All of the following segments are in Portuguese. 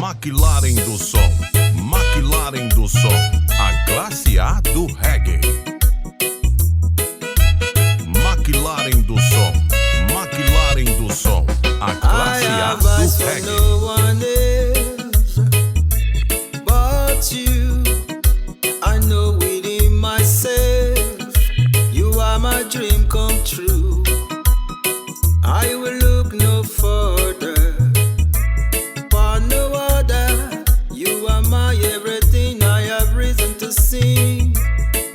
Mclaren do som, Mclaren do som, a classe A do reggae. Mclaren do som, Mclaren do som, a classe A do reggae. No one else but you. I know within myself you are my dream come true. I will look no further for no other. You are my everything. I have reason to sing.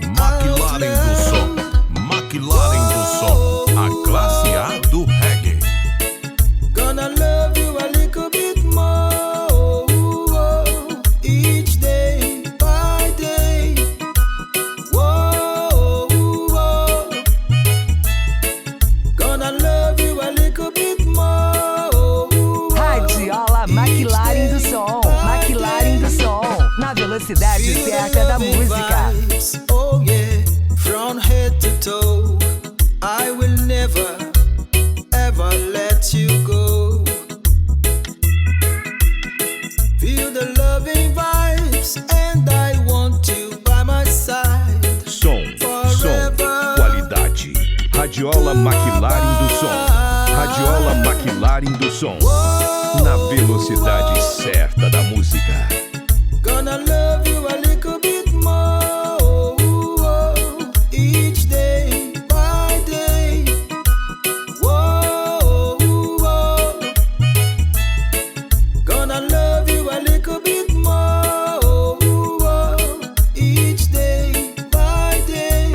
Mclaren do som, Mclaren do som, a classe A do reggae. Gonna love you a little bit more each day by day. Whoa, whoa. Gonna love you a little bit more. Radiola Mclaren do som, Mclaren do som, na velocidade certa da música. Oh yeah, from head to toe, I will never ever let you go. Feel the loving vibes, and I want you by my side. Som, qualidade. Radiola Mclaren do som. Radiola Mclaren do som. Na velocidade certa da música. Gonna love you a little bit more each day by day. Whoa, whoa. Gonna love you a little bit more each day by day.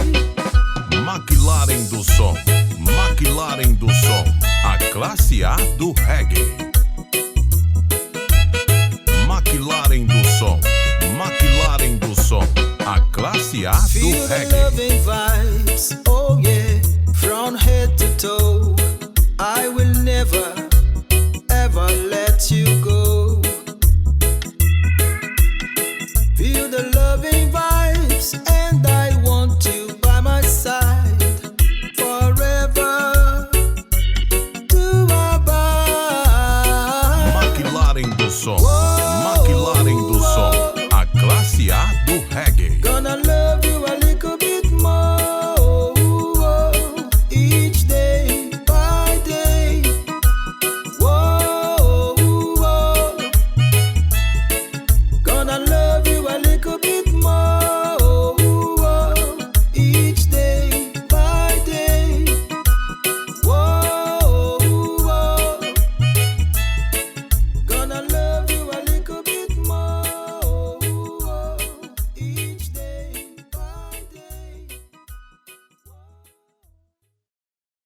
Mclaren do som, Mclaren do som, a classe A do reggae. Mclaren do som, Mclaren do som, a classe A do reggae.